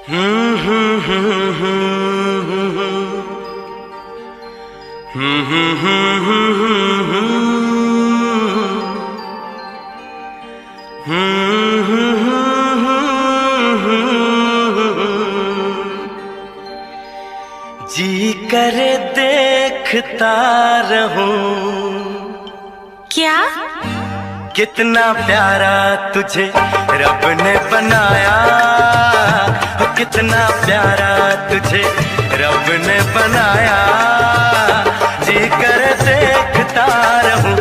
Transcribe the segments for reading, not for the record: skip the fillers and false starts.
जी करे देखता रहूं। क्या? कितना प्यारा तुझे रब ने बनाया, कितना प्यारा तुझे रब ने बनाया। जी कर देखता रहूं,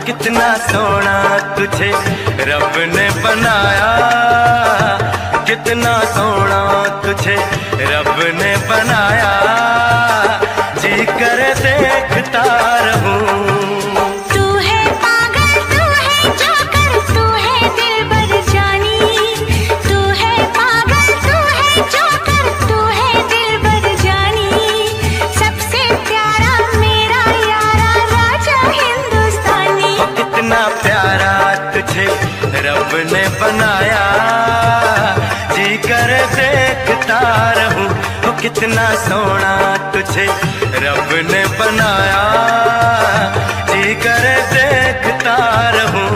कितना सोना तुझे रब ने बनाया, कितना सोना तुझे रब ने बनाया। जी कर देखता रहूं। रब ने बनाया, जी कर देखता रहूं, कितना सोना तुझे रब ने बनाया। जी कर देखता रहूं।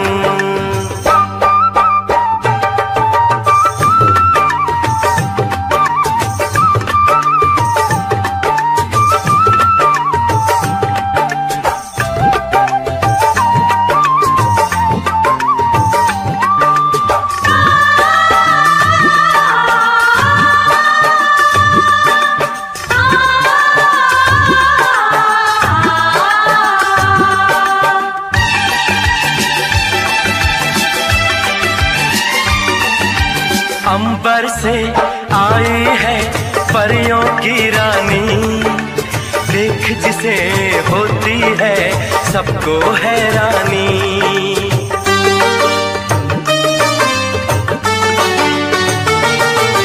अंबर से आई है परियों की रानी, देख जिसे होती है सबको हैरानी।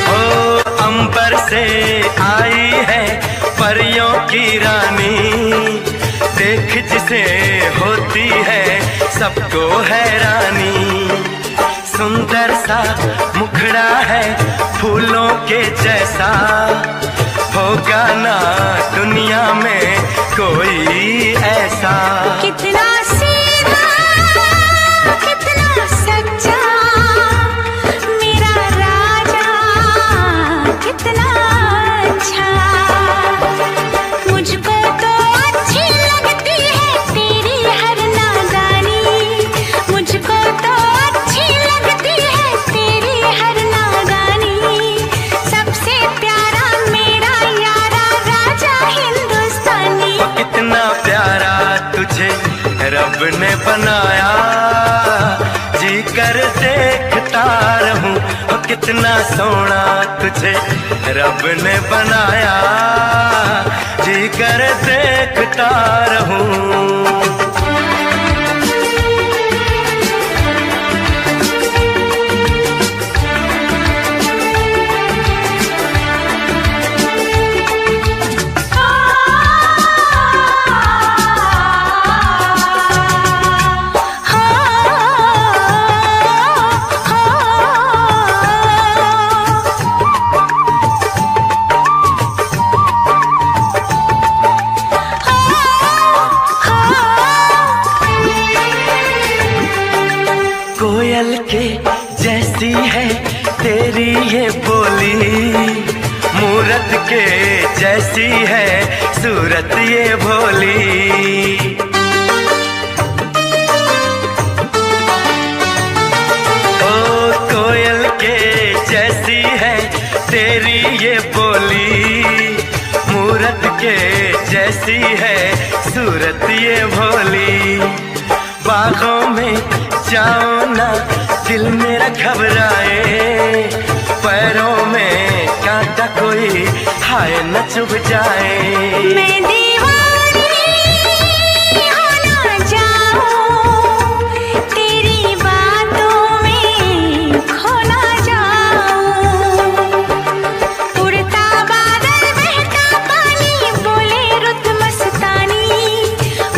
ओ अंबर से आई है परियों की रानी, देख जिसे होती है सबको हैरानी। सुंदर सा मुखड़ा है फूलों के जैसा, होगा ना दुनिया में कोई ऐसा। कितना सीधा, कितना सच्चा मेरा राजा, कितना अच्छा। मुझको तो अच्छी लगती है तेरी हर नादानी, मुझको तो रब ने बनाया। जी कर देखता रहूं, कितना सोना तुझे रब ने बनाया। जी कर देखता रहूं। कोयल के जैसी है तेरी ये बोली, मूरत के जैसी है सूरत ये भोली। ओ कोयल के जैसी है तेरी ये बोली, मूरत के जैसी है सूरत ये भोली। बागों में जाओ ना दिल मेरा घबराए, पैरों में कांटा कोई हाय न चुभ जाए। मैं दीवानी हो ना जाऊं, तेरी बातों में खो ना जाऊं। उड़ता बादल बहता पानी बोले रुत मस्तानी,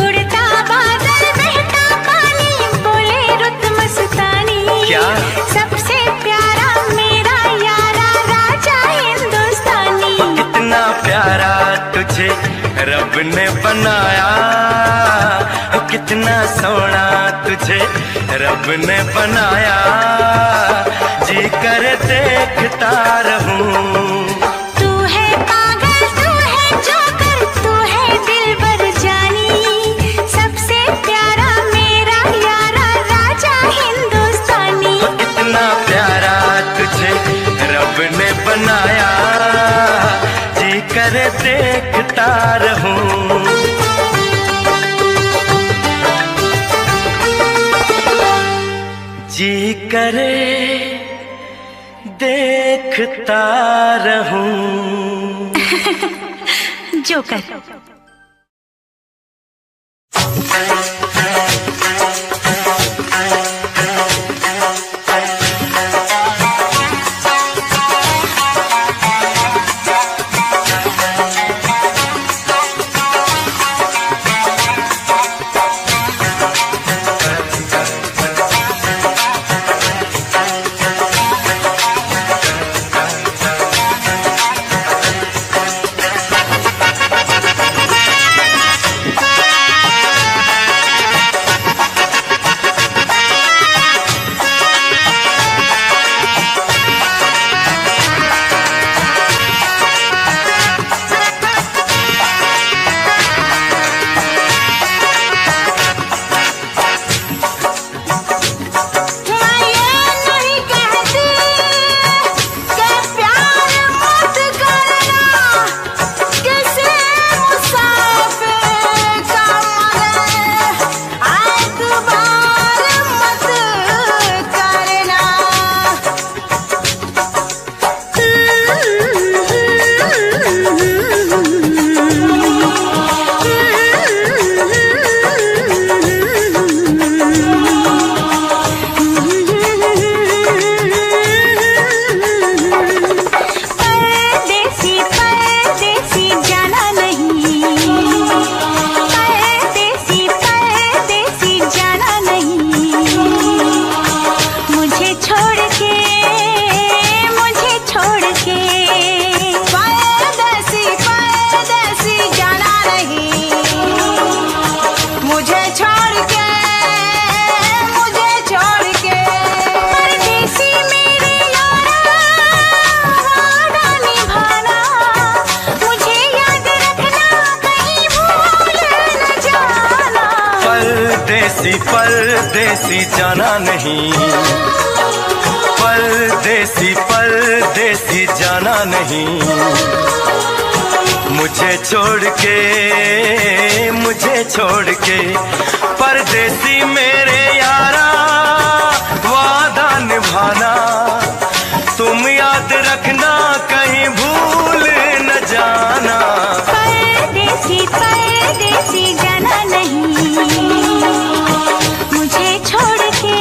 उड़ता बादल बहता पानी बोले रुत मस्तानी। क्या? सबसे प्यारा मेरा यारा राजा हिंदुस्तानी। तुझे रब ने बनाया, कितना सोना तुझे रब ने बनाया, जी कर देखता रहूं। तू है पागल, तू है जोकर, तू है दिलबर जानी, सबसे प्यारा मेरा यारा राजा हिंदुस्तानी। इतना प्यारा तुझे रब ने बनाया, जी कर देखता रहूं। जी करे देखता रहूं। जोकर। परदेसी जाना नहीं, परदेसी परदेसी जाना नहीं, मुझे छोड़ के परदेसी मेरे यारा वादा निभाना, तुम याद रखना कहीं भूल न जाना। परदेसी परदेसी जाना नहीं, मुझे छोड़ के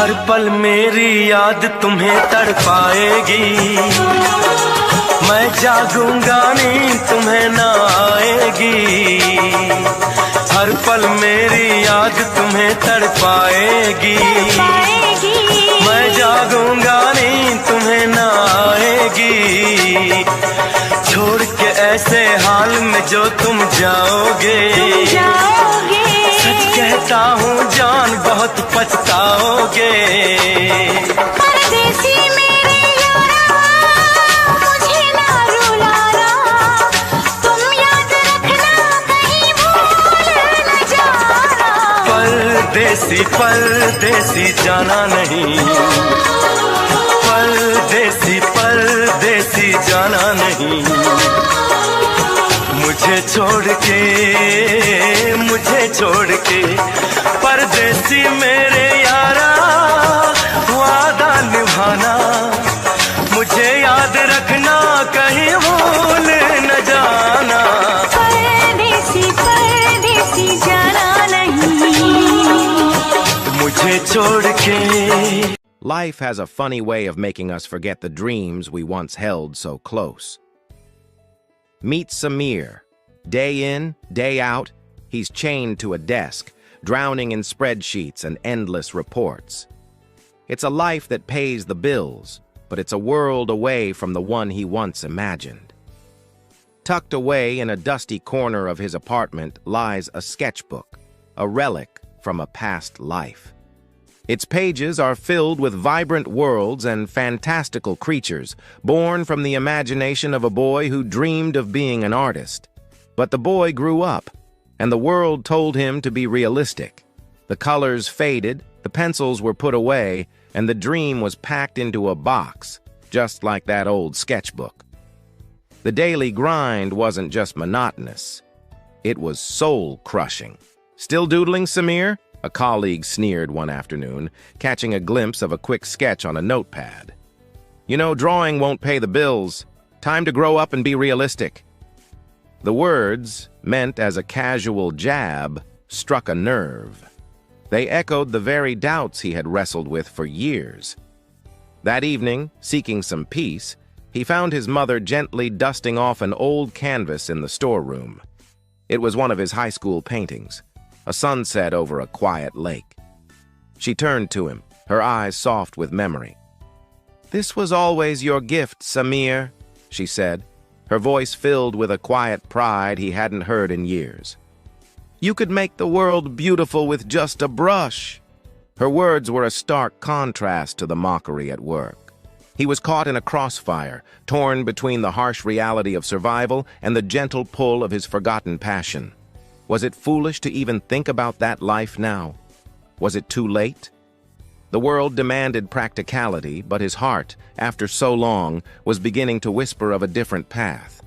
हर पल मेरी याद तुम्हें तड़पाएगी, मैं जागूंगा नींद तुम्हें ना आएगी। हर पल मेरी याद तुम्हें तड़पाएगी, मैं जागूंगा नींद तुम्हें ना आएगी। छोड़ के ऐसे हाल में जो तुम जाओगे, सच कहता हूँ जान बहुत पछताओगे। परदेसी मेरे यारा, मुझे ना रुलाना, तुम याद रखना कहीं भूल न जाना। परदेसी परदेसी जाना नहीं, परदेसी परदेसी जाना नहीं। मुझे छोड़ के परदेसी मेरे यारा, वादा निभाना, मुझे याद रखना कहीं भूल न जाना। परदेसी परदेसी जाना नहीं, मुझे छोड़ के। Life has a funny way of making us forget the dreams we once held so close. Meet Samir. Day in, day out, he's chained to a desk, drowning in spreadsheets and endless reports. It's a life that pays the bills, but it's a world away from the one he once imagined. Tucked away in a dusty corner of his apartment lies a sketchbook, a relic from a past life. Its pages are filled with vibrant worlds and fantastical creatures, born from the imagination of a boy who dreamed of being an artist. But the boy grew up, and the world told him to be realistic. The colors faded, the pencils were put away, and the dream was packed into a box, just like that old sketchbook. The daily grind wasn't just monotonous. It was soul-crushing. Still doodling, Samir? A colleague sneered one afternoon, catching a glimpse of a quick sketch on a notepad. You know, drawing won't pay the bills. Time to grow up and be realistic. The words, meant as a casual jab, struck a nerve. They echoed the very doubts he had wrestled with for years. That evening, seeking some peace, he found his mother gently dusting off an old canvas in the storeroom. It was one of his high school paintings, a sunset over a quiet lake. She turned to him, her eyes soft with memory. "This was always your gift, Samir," she said, her voice filled with a quiet pride he hadn't heard in years. "You could make the world beautiful with just a brush." Her words were a stark contrast to the mockery at work. He was caught in a crossfire, torn between the harsh reality of survival and the gentle pull of his forgotten passion. Was it foolish to even think about that life now? Was it too late? The world demanded practicality, but his heart, after so long, was beginning to whisper of a different path.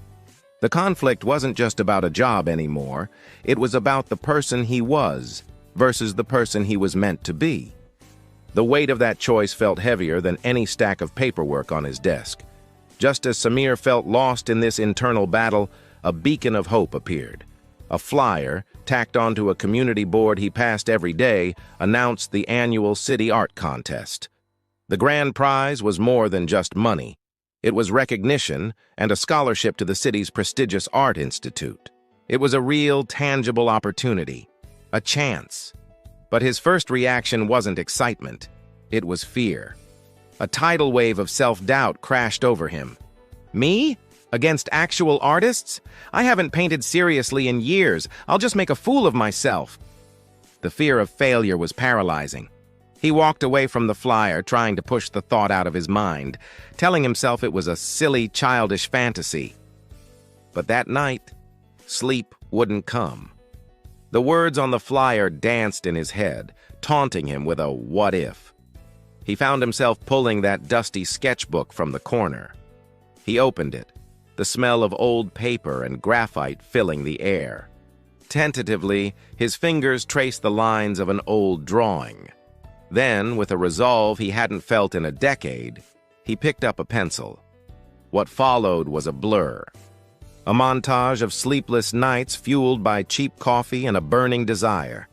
The conflict wasn't just about a job anymore. It was about the person he was versus the person he was meant to be. The weight of that choice felt heavier than any stack of paperwork on his desk. Just as Samir felt lost in this internal battle, a beacon of hope appeared. A flyer, tacked onto a community board he passed every day, announced the annual city art contest. The grand prize was more than just money. It was recognition and a scholarship to the city's prestigious art institute. It was a real, tangible opportunity, a chance. But his first reaction wasn't excitement. It was fear. A tidal wave of self-doubt crashed over him. Me? Against actual artists? I haven't painted seriously in years. I'll just make a fool of myself. The fear of failure was paralyzing. He walked away from the flyer, trying to push the thought out of his mind, telling himself it was a silly, childish fantasy. But that night, sleep wouldn't come. The words on the flyer danced in his head, taunting him with a what if. He found himself pulling that dusty sketchbook from the corner. He opened it, the smell of old paper and graphite filling the air. Tentatively, his fingers traced the lines of an old drawing. Then, with a resolve he hadn't felt in a decade, he picked up a pencil. What followed was a blur. A montage of sleepless nights fueled by cheap coffee and a burning desire.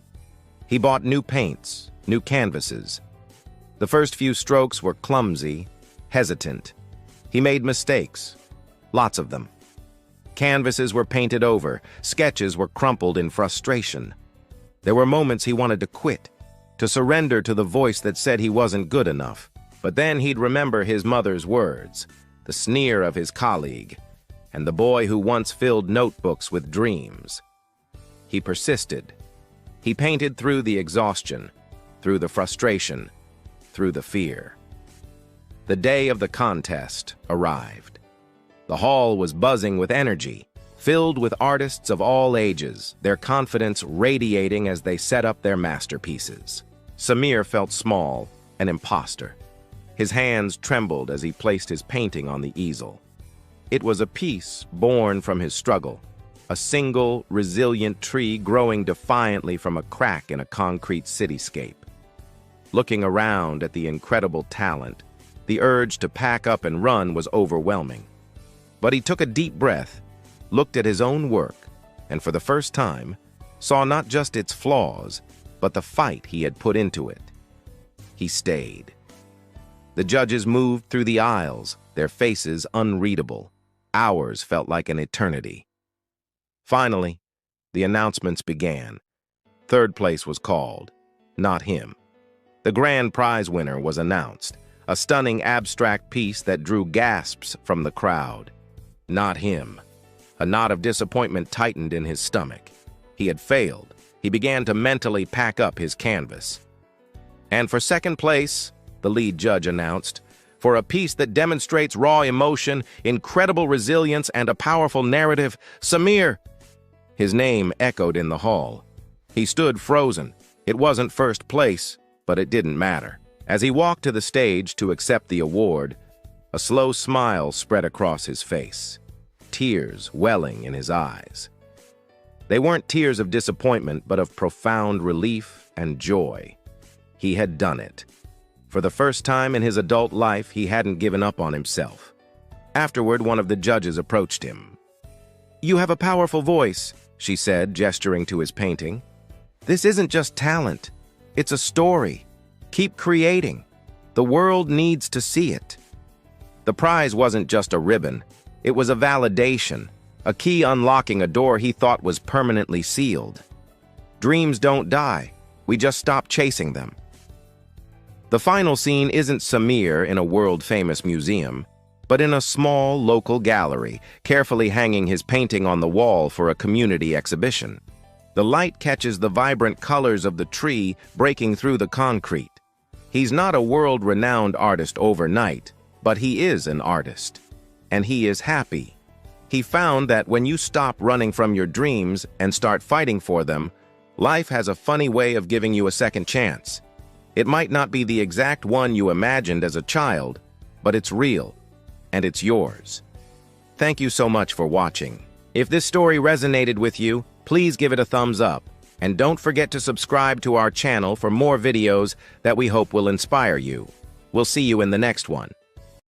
He bought new paints, new canvases. The first few strokes were clumsy, hesitant. He made mistakes, lots of them. Canvases were painted over, sketches were crumpled in frustration. There were moments he wanted to quit, to surrender to the voice that said he wasn't good enough. But then he'd remember his mother's words, the sneer of his colleague, and the boy who once filled notebooks with dreams. He persisted. He painted through the exhaustion, through the frustration, through the fear. The day of the contest arrived. The hall was buzzing with energy, filled with artists of all ages, their confidence radiating as they set up their masterpieces. Samir felt small, an imposter. His hands trembled as he placed his painting on the easel. It was a piece born from his struggle, a single, resilient tree growing defiantly from a crack in a concrete cityscape. Looking around at the incredible talent, the urge to pack up and run was overwhelming. But he took a deep breath, looked at his own work, and for the first time, saw not just its flaws, but the fight he had put into it. He stayed. The judges moved through the aisles, their faces unreadable. Hours felt like an eternity. Finally, the announcements began. Third place was called, not him. The grand prize winner was announced, a stunning abstract piece that drew gasps from the crowd. Not him. A knot of disappointment tightened in his stomach. He had failed. He began to mentally pack up his canvas. And for second place, the lead judge announced, for a piece that demonstrates raw emotion, incredible resilience, and a powerful narrative, Samir. His name echoed in the hall. He stood frozen. It wasn't first place, but it didn't matter. As he walked to the stage to accept the award, a slow smile spread across his face, tears welling in his eyes. They weren't tears of disappointment, but of profound relief and joy. He had done it. For the first time in his adult life, he hadn't given up on himself. Afterward, one of the judges approached him. "You have a powerful voice," she said, gesturing to his painting. "This isn't just talent. It's a story. Keep creating. The world needs to see it." The prize wasn't just a ribbon. It was a validation, a key unlocking a door he thought was permanently sealed. Dreams don't die. We just stop chasing them. The final scene isn't Samir in a world-famous museum, but in a small local gallery, carefully hanging his painting on the wall for a community exhibition. The light catches the vibrant colors of the tree breaking through the concrete. He's not a world-renowned artist overnight, but he is an artist. And he is happy. He found that when you stop running from your dreams and start fighting for them, life has a funny way of giving you a second chance. It might not be the exact one you imagined as a child, but it's real, and it's yours. Thank you so much for watching. If this story resonated with you, please give it a thumbs up, and don't forget to subscribe to our channel for more videos that we hope will inspire you. We'll see you in the next one.